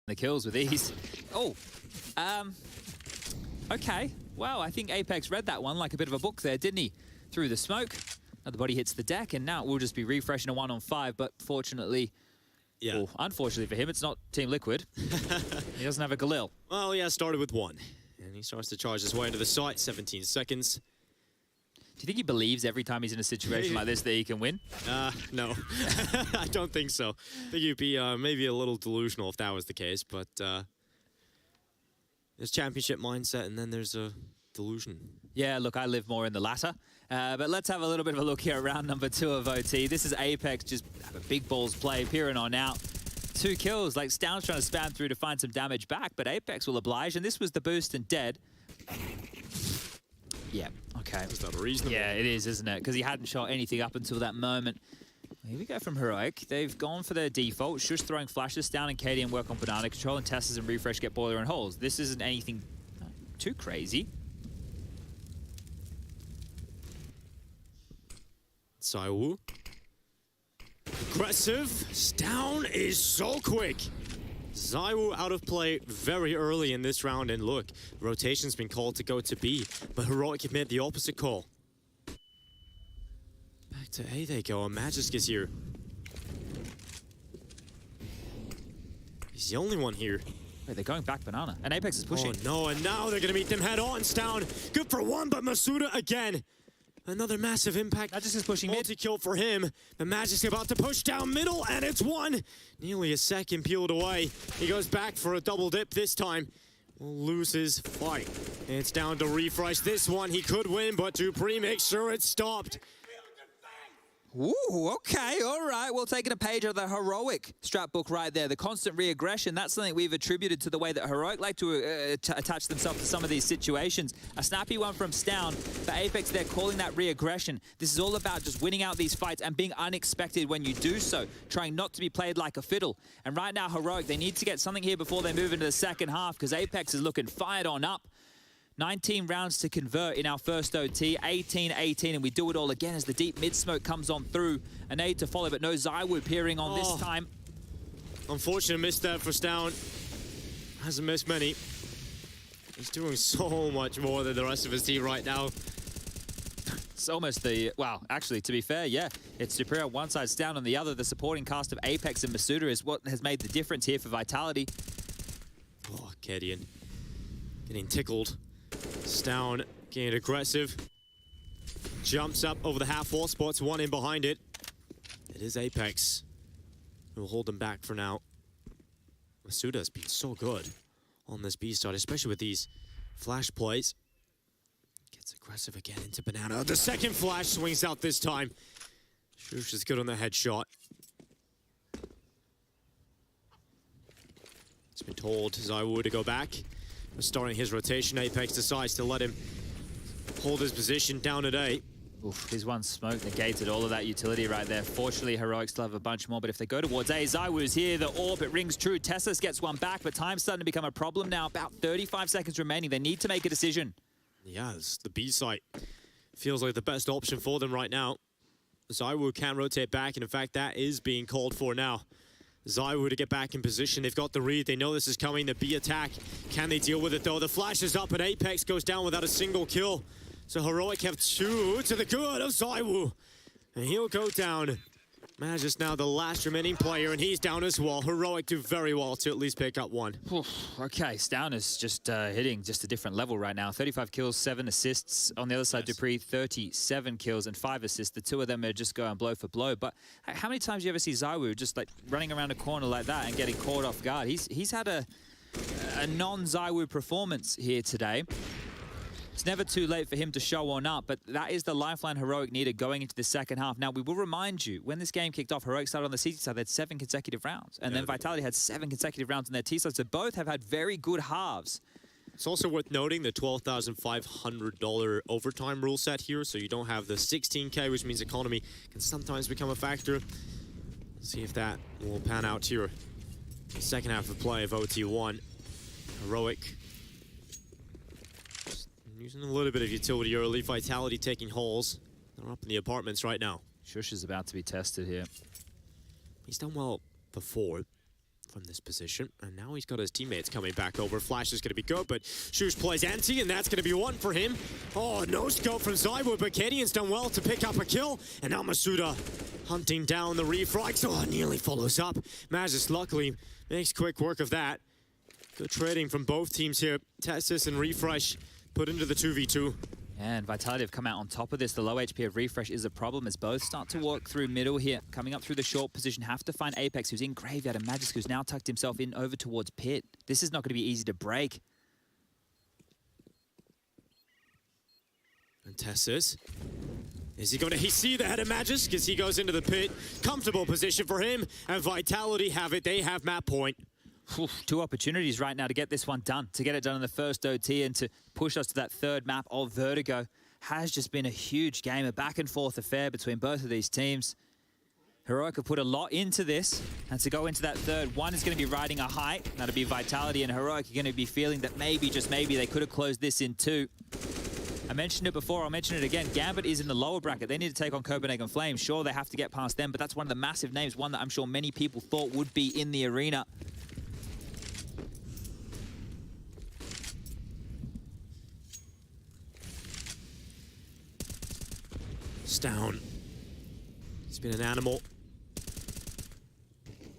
The kills with ease. Oh, okay. Wow, I think Apex read that one like a bit of a book there, didn't he? Through the smoke. Now the body hits the deck, and now we'll just be refreshing a 1-on-5, but fortunately, yeah. Well, unfortunately for him, it's not Team Liquid. He doesn't have a Galil. Well, yeah, started with 1. And he starts to charge his way into the site, 17 seconds. Do you think he believes every time he's in a situation like this that he can win? No. I don't think so. I think you'd be maybe a little delusional if that was the case, but there's championship mindset and then there's a delusion. Yeah, look, I live more in the latter. But let's have a little bit of a look here at round number 2 of OT. This is Apex, just have a big balls play, peering on out. 2 kills, like Stown's trying to spam through to find some damage back, but Apex will oblige, and this was the boost and dead. Yeah, okay. Is that reasonable? Yeah, it is, isn't it? Because he hadn't shot anything up until that moment. Here we go from Heroic. They've gone for their default. Shush throwing flashes. Down and KATOWICE work on banana control, and Tessers and Refresh get boiler and holes. This isn't anything too crazy. zywoo. Aggressive. Stown is so quick. zywoo out of play very early in this round, and look, rotation's been called to go to B, but Heroic have made the opposite call. Back to A they go, and Magisk is here. He's the only one here. Wait, they're going back banana, and Apex is pushing. Oh no, and now they're gonna meet them head on. Stown, good for 1, but misutaaa again. Another massive impact. Magisk is pushing mid. Multi-kill for him. The Magisk about to push down middle, and it's 1. Nearly a second peeled away. He goes back for a double dip this time. Will lose his fight. And it's down to Refresh. This one he could win, but dupreeh makes sure it's stopped. Ooh, okay, all right. Well, taking a page out of the Heroic strat book right there. The constant re-aggression, that's something we've attributed to the way that Heroic like to attach themselves to some of these situations. A snappy one from Stown. For Apex, they're calling that re-aggression. This is all about just winning out these fights and being unexpected when you do so, trying not to be played like a fiddle. And right now, Heroic, they need to get something here before they move into the second half, because Apex is looking fired on up. 19 rounds to convert in our first OT, 18-18, and we do it all again as the deep mid-smoke comes on through. An aid to follow, but no zywoo peering on this time. Unfortunate miss there for Stown. Hasn't missed many. He's doing so much more than the rest of his team right now. It's almost the, well, actually, to be fair, yeah. It's dupreeh on one side, Stown on the other. The supporting cast of Apex and misutaaa is what has made the difference here for Vitality. Oh, Kedian getting tickled. Stown getting aggressive. Jumps up over the half wall, spots 1 in behind it. It is Apex who will hold them back for now. misutaaa has been so good on this B start, especially with these flash plays. Gets aggressive again into banana. The second flash swings out this time. Shush is good on the headshot. It's been told zywoo to go back. Starting his rotation, Apex decides to let him hold his position down at A. Oof, his one smoke negated all of that utility right there. Fortunately, Heroic still have a bunch more, but if they go towards A, zywoo's here, the orb, it rings true. Tessers gets one back, but time's starting to become a problem now. About 35 seconds remaining. They need to make a decision. Yeah, the B site feels like the best option for them right now. zywoo can rotate back, and in fact, that is being called for now. zywoo to get back in position. They've got the read. They know this is coming. The B attack. Can they deal with it, though? The flash is up, and Apex goes down without a single kill. So Heroic have 2 to the good of zywoo. And he'll go down. Magisk now the last remaining player, and he's down as well. Heroic do very well to at least pick up 1. Okay, Stown is just hitting just a different level right now. 35 kills, 7 assists. On the other side, dupreeh, 37 kills and 5 assists. The 2 of them are just going blow for blow. But how many times do you ever see zywoo just like running around a corner like that and getting caught off guard? He's had a non-zywoo performance here today. It's never too late for him to show on up, but that is the lifeline Heroic needed going into the second half. Now, we will remind you, when this game kicked off, Heroic started on the CT side, they had 7 consecutive rounds. And then Vitality had 7 consecutive rounds on their T side, so both have had very good halves. It's also worth noting the $12,500 overtime rule set here, so you don't have the 16K, which means economy can sometimes become a factor. Let's see if that will pan out here. The second half of play of OT1. Heroic using a little bit of utility early. Vitality taking holes. They're up in the apartments right now. Shush is about to be tested here. He's done well before from this position. And now he's got his teammates coming back over. Flash is going to be good, but Shush plays empty, and that's going to be one for him. Oh, no scope from zywoo, but kadian's done well to pick up a kill. And now misutaaa hunting down the refrags. Oh, nearly follows up. Magisk luckily makes quick work of that. Good trading from both teams here. Testis and Refresh put into the 2v2. And Vitality have come out on top of this. The low HP of Refresh is a problem as both start to walk through middle here. Coming up through the short position, have to find Apex, who's in graveyard, and Magisk, who's now tucked himself in over towards pit. This is not going to be easy to break. And Testis, is he going to see the head of Magisk as he goes into the pit? Comfortable position for him, and Vitality have it. They have map point. Two opportunities right now to get this one done, to get it done in the first OT and to push us to that third map of Vertigo. Has just been a huge game, a back and forth affair between both of these teams. Heroic have put a lot into this, and to go into that third, one is going to be riding a high. That'll be Vitality, and Heroic are going to be feeling that maybe, just maybe, they could have closed this in two. I mentioned it before, I'll mention it again. Gambit is in the lower bracket. They need to take on Copenhagen Flames. Sure, they have to get past them, but that's one of the massive names, one that I'm sure many people thought would be in the arena. Down. He's been an animal.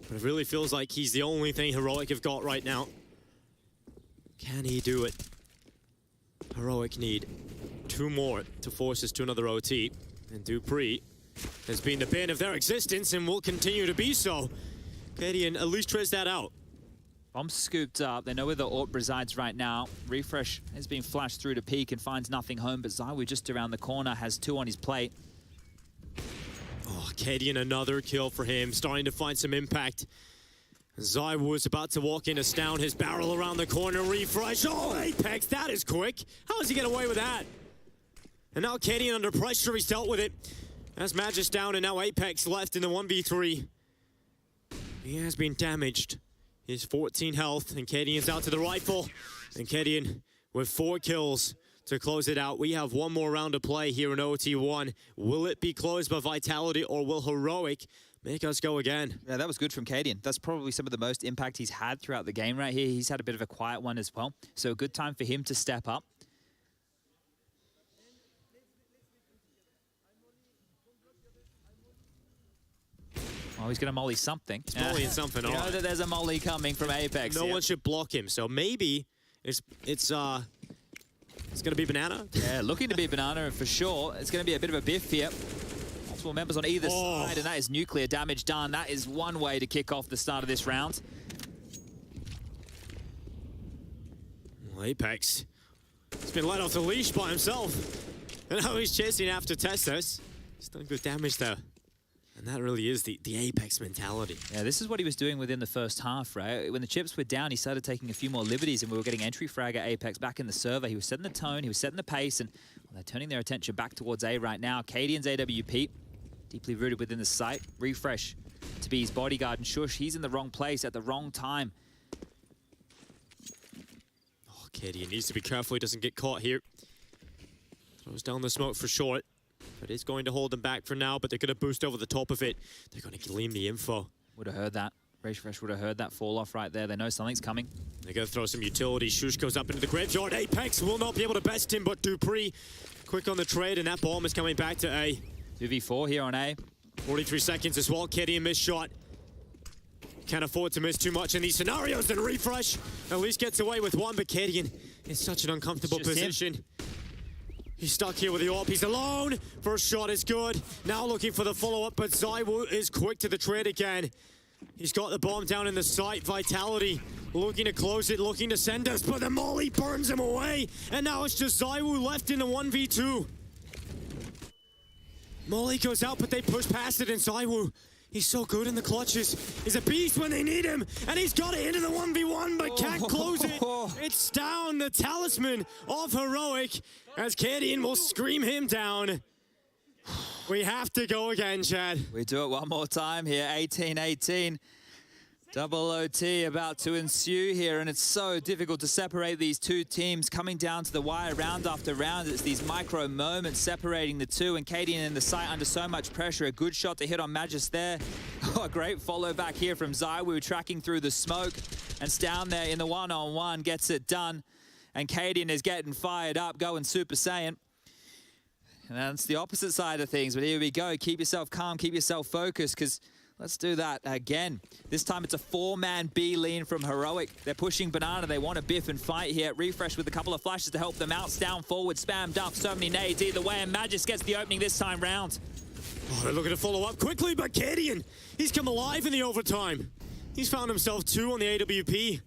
But it really feels like he's the only thing Heroic have got right now. Can he do it? Heroic need 2 more to force us to another OT. And du3 has been the bane of their existence and will continue to be so. kadian at least tries that out. Bomb scooped up. They know where the AWP resides right now. Refresh has been flashed through to peak and finds nothing home, but zywoo just around the corner has 2 on his plate. Oh, kadian, another kill for him, starting to find some impact. zywoo is about to walk in, down his barrel around the corner. Refresh, oh, Apex, that is quick. How does he get away with that? And now kadian under pressure, he's dealt with it. As Magisk down, and now Apex left in the 1v3. He has been damaged. He's 14 health, and kadian's out to the rifle. And kadian with 4 kills to close it out. We have one more round to play here in OT1. Will it be closed by Vitality, or will Heroic make us go again? Yeah, that was good from kadian. That's probably some of the most impact he's had throughout the game right here. He's had a bit of a quiet one as well. So a good time for him to step up. Oh, he's going to molly something. He's mollying something. You know that there's a molly coming from Apex. No one should block him, so maybe it's going to be banana. Yeah, looking to be banana, and for sure, it's going to be a bit of a biff here. Multiple members on either side, and that is nuclear damage done. That is one way to kick off the start of this round. Well, Apex, he's been let off the leash by himself. And now he's chasing after Testis. He's done good damage there. And that really is the Apex mentality. Yeah, this is what he was doing within the first half, right? When the chips were down, he started taking a few more liberties, and we were getting entry frag at Apex back in the server. He was setting the tone, he was setting the pace, and well, they're turning their attention back towards A right now. kadian's AWP, deeply rooted within the site. Refresh to be his bodyguard, and Shush, he's in the wrong place at the wrong time. Oh, kadian needs to be careful he doesn't get caught here. Throws down the smoke for short. But it's going to hold them back for now, but they're going to boost over the top of it. They're going to gleam the info. Would have heard that. Refresh would have heard that fall off right there. They know something's coming. They're going to throw some utility. Shush goes up into the graveyard. Apex will not be able to best him, but du3 quick on the trade, and that bomb is coming back to A. 2v4 here on A. 43 seconds as well. kadian missed shot. Can't afford to miss too much in these scenarios, and Refresh at least gets away with one, but kadian in such an uncomfortable position. He's stuck here with the AWP. He's alone. First shot is good. Now looking for the follow-up, but zywoo is quick to the trade again. He's got the bomb down in the site. Vitality looking to close it, looking to send us, but the molly burns him away. And now it's just zywoo left in the 1v2. Molly goes out, but they push past it, and zywoo, he's so good in the clutches. He's a beast when they need him, and he's got it into the 1v1, but can't close it. It's down, the talisman of Heroic, as kadian will scream him down. We have to go again, Chad. We do it one more time here, 18-18. Double OT about to ensue here, and it's so difficult to separate these two teams coming down to the wire round after round. It's these micro moments separating the two, and KATOWICE in the site under so much pressure. A good shot to hit on Magis there. Oh, a great follow back here from zywoo, tracking through the smoke, and down there in the one-on-one gets it done. And KATOWICE is getting fired up, going Super Saiyan. And that's the opposite side of things, but here we go. Keep yourself calm, keep yourself focused, because let's do that again. This time it's a 4-man B lean from Heroic. They're pushing Banana. They want to biff and fight here. Refresh with a couple of flashes to help them out. Down forward, spammed up. So many nades either way, and Magis gets the opening this time round. Oh, they're looking to follow up quickly, but KATOWICE, he's come alive in the overtime. He's found himself 2 on the AWP.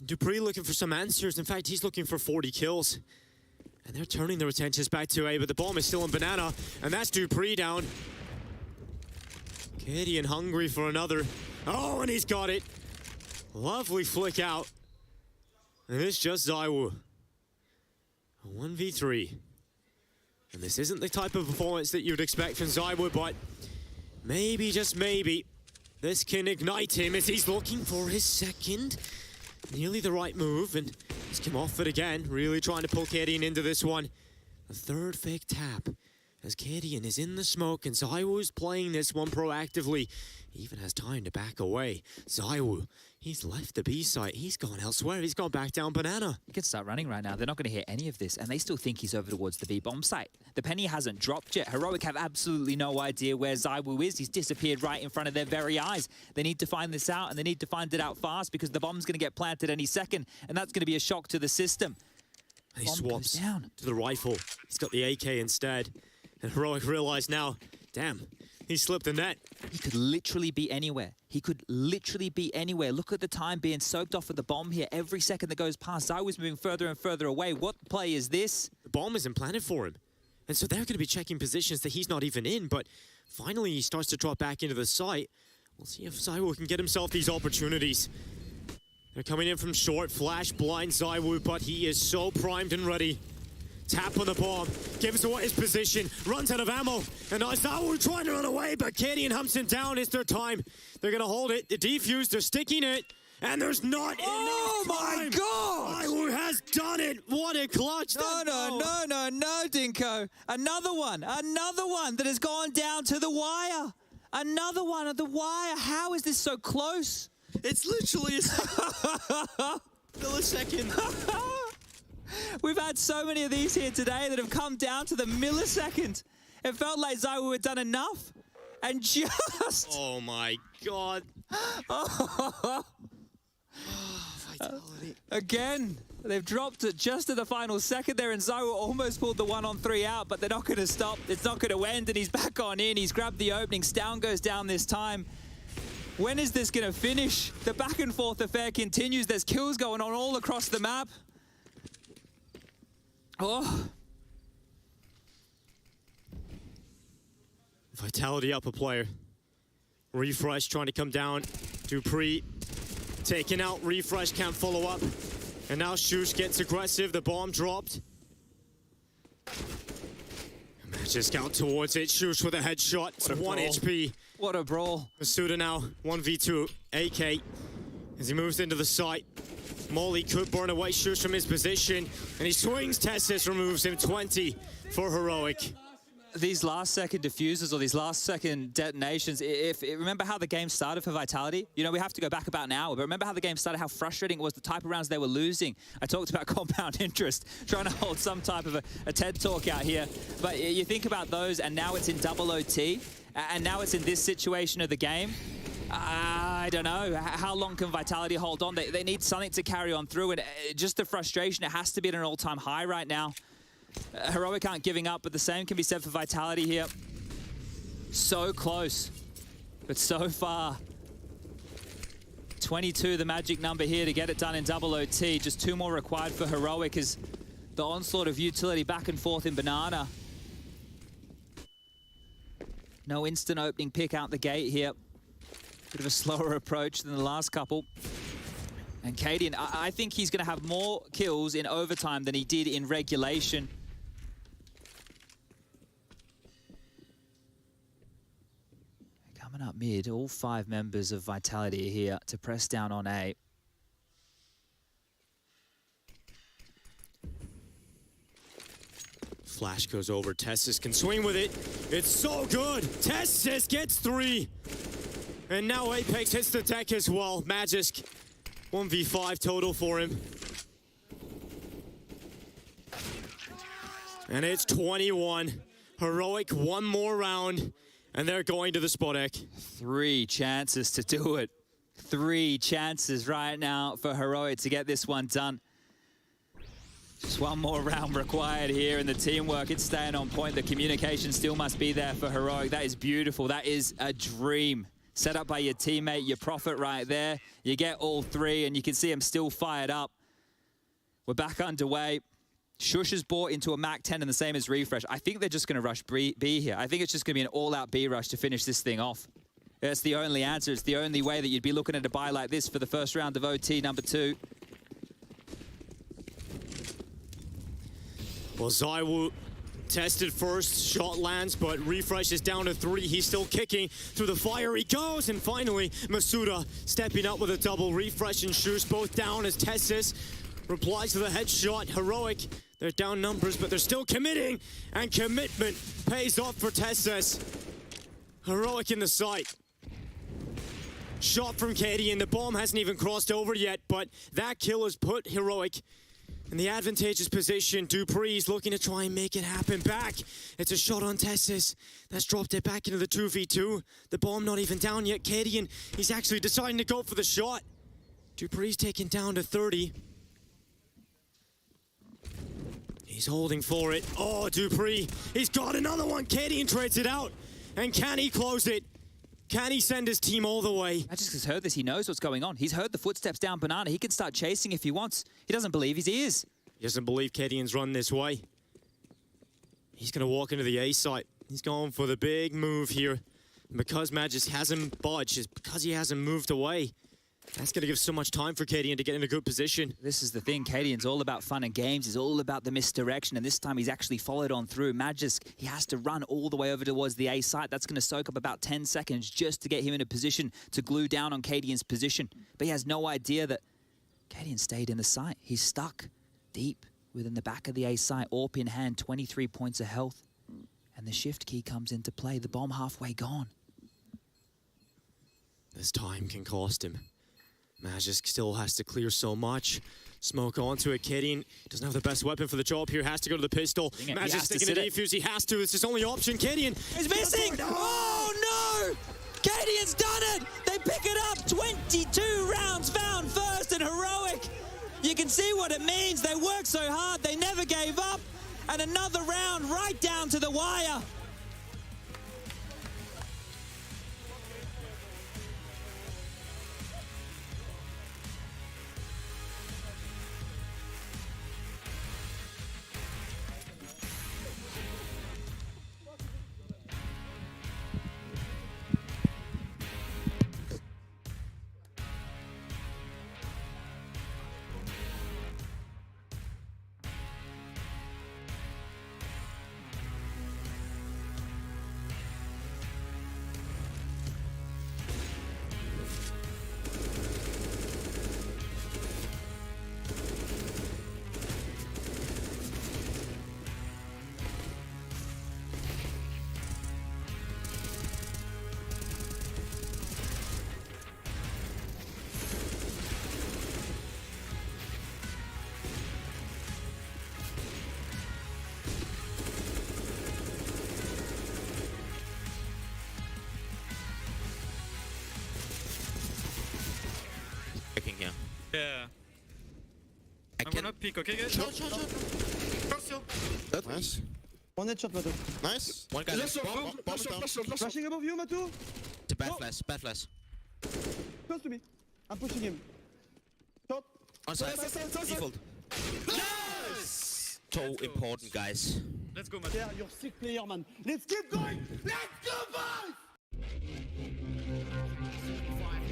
dupreeh looking for some answers. In fact, he's looking for 40 kills. And they're turning their attentions back to A, but the bomb is still on Banana, and that's dupreeh down. KATOWICE hungry for another. Oh, and he's got it. Lovely flick out. And it's just zywoo. A 1v3. And this isn't the type of performance that you'd expect from zywoo, but maybe, just maybe, this can ignite him as he's looking for his second. Nearly the right move, and he's come off it again. Really trying to pull KATOWICE into this one. The third fake tap. As KATOWICE is in the smoke, and zywoo's playing this one proactively. He even has time to back away. zywoo, he's left the B site. He's gone elsewhere. He's gone back down Banana. He could start running right now. They're not going to hear any of this, and they still think he's over towards the B bomb site. The penny hasn't dropped yet. Heroic have absolutely no idea where zywoo is. He's disappeared right in front of their very eyes. They need to find this out, and they need to find it out fast, because the bomb's going to get planted any second, and that's going to be a shock to the system. And he swaps down to the rifle. He's got the AK instead. And Heroic realized now, damn, he slipped the net. He could literally be anywhere. He could literally be anywhere. Look at the time being soaked off of the bomb here. Every second that goes past, zywoo's moving further and further away. What play is this? The bomb isn't planted for him. And so they're going to be checking positions that he's not even in. But finally, he starts to drop back into the site. We'll see if zywoo can get himself these opportunities. They're coming in from short. Flash blind zywoo, but he is so primed and ready. Tap on the bomb, gives away his position, runs out of ammo, and now zywoo trying to run away, but KATOWICE humps him down. It's their time. They're gonna hold it. The defuse, they're sticking it, and there's not enough time. Oh my God! zywoo has done it. What a clutch! No, Dinko. Another one that has gone down to the wire. Another one at the wire. How is this so close? It's literally a millisecond. We've had so many of these here today that have come down to the millisecond. It felt like zywoo had done enough, and just... Oh my God. Vitality. Again, they've dropped it just at the final second there, and zywoo almost pulled the 1-on-3 out, but they're not going to stop. It's not going to end, and he's back on in. He's grabbed the opening. Stown goes down this time. When is this going to finish? The back and forth affair continues. There's kills going on all across the map. Oh. Vitality up a player. Refresh trying to come down. dupreeh taken out. Refresh can't follow up. And now Shush gets aggressive. The bomb dropped. Matches scout towards it. Shush with a headshot. It's 1 HP. What a brawl. misutaaa now 1v2. AK as he moves into the site. Molly could burn away Shush from his position, and he swings. Tessis removes him. 20 for Heroic. These last second diffusers, or these last second detonations, remember how the game started for Vitality? You know, we have to go back about an hour, but remember how the game started, how frustrating it was, the type of rounds they were losing. I talked about compound interest, trying to hold some type of a TED talk out here. But you think about those, and now it's in double OT, and now it's in this situation of the game. I don't know. How long can Vitality hold on? They need something to carry on through, and just the frustration, it has to be at an all-time high right now. Heroic aren't giving up, but the same can be said for Vitality here. So close, but so far. 22, the magic number here to get it done in double OT. Just 2 more required for Heroic as the onslaught of utility back and forth in Banana. No instant opening pick out the gate here. Bit of a slower approach than the last couple. And KATOWICE, I think he's going to have more kills in overtime than he did in regulation. Coming up mid, all 5 members of Vitality are here to press down on A. Flash goes over. Testis can swing with it. It's so good. Testis gets 3. And now Apex hits the deck as well. Magisk, 1v5 total for him. And it's 21. Heroic, one more round. And they're going to the spot deck. 3 chances to do it. 3 chances right now for Heroic to get this one done. Just one more round required here, and the teamwork, it's staying on point. The communication still must be there for Heroic. That is beautiful. That is a dream. Set up by your teammate, your prophet right there. You get all 3, and you can see him still fired up. We're back underway. Shush is bought into a Mac 10 and the same as Refresh. I think they're just going to rush B here. I think it's just going to be an all-out B rush to finish this thing off. That's the only answer. It's the only way that you'd be looking at a buy like this for the first round of OT number 2. Well, zywoo tested first, shot lands, but Refresh is down to 3. He's still kicking through the fire. He goes, and finally, misutaaa stepping up with a double. Refresh and Shush both down as Testis replies to the headshot. Heroic, they're down numbers, but they're still committing, and commitment pays off for Testis. Heroic in the sight. Shot from Katie, and the bomb hasn't even crossed over yet, but that kill has put Heroic in the advantageous position. Dupree's looking to try and make it happen back. It's a shot on Testis. That's dropped it back into the 2v2. The bomb not even down yet. Kadian, he's actually deciding to go for the shot. Dupree's taken down to 30. He's holding for it. Oh, Dupree, he's got another one. Kadian trades it out. And can he close it? Can he send his team all the way? Magisk has heard this. He knows what's going on. He's heard the footsteps down Banana. He can start chasing if he wants. He doesn't believe his ears. He doesn't believe Kadian's run this way. He's going to walk into the A site. He's going for the big move here. And because Magisk hasn't budged, it's because he hasn't moved away. That's going to give so much time for Kadian to get in a good position. This is the thing. Kadian's all about fun and games. He's all about the misdirection. And this time he's actually followed on through. Magisk, he has to run all the way over towards the A site. That's going to soak up about 10 seconds just to get him in a position to glue down on Kadian's position. But he has no idea that Kadian stayed in the site. He's stuck deep within the back of the A site. AWP in hand, 23 points of health. And the shift key comes into play. The bomb halfway gone. This time can cost him. Magisk still has to clear so much. Smoke onto it. Kadian doesn't have the best weapon for the job here. Has to go to the pistol. Magisk sticking to defuse. He has to. It's his only option. Kadian is missing. Oh no! Kadian's done it. They pick it up. 22 rounds found first and Heroic. You can see what it means. They worked so hard. They never gave up. And another round right down to the wire. Here. Yeah. I I'm can. gonna peek, okay guys? Shot. First hill. That Nice. One headshot, Matu. Nice. One guy left. Bomb down. Flashing above you, Matu. It's a bad flash. Bad flash. Close to me. I'm pushing him. Shot. On side. Default. Nice! So important, guys. Let's go, man. Yeah, you're sick player, man. Let's keep going. Let's go, boys!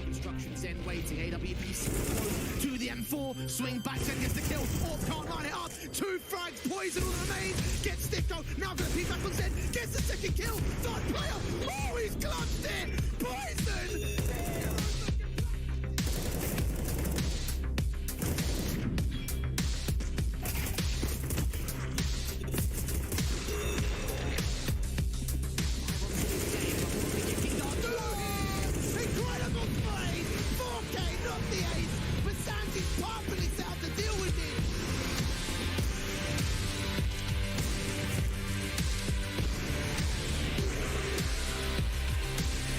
Instructions then waiting. AWP to the M4. Swing back and gets the kill. Orb can't line it up. 2 frags. Poison all remains. Gets Sticko. Now gonna peek back on Zen. Gets the second kill. Third player.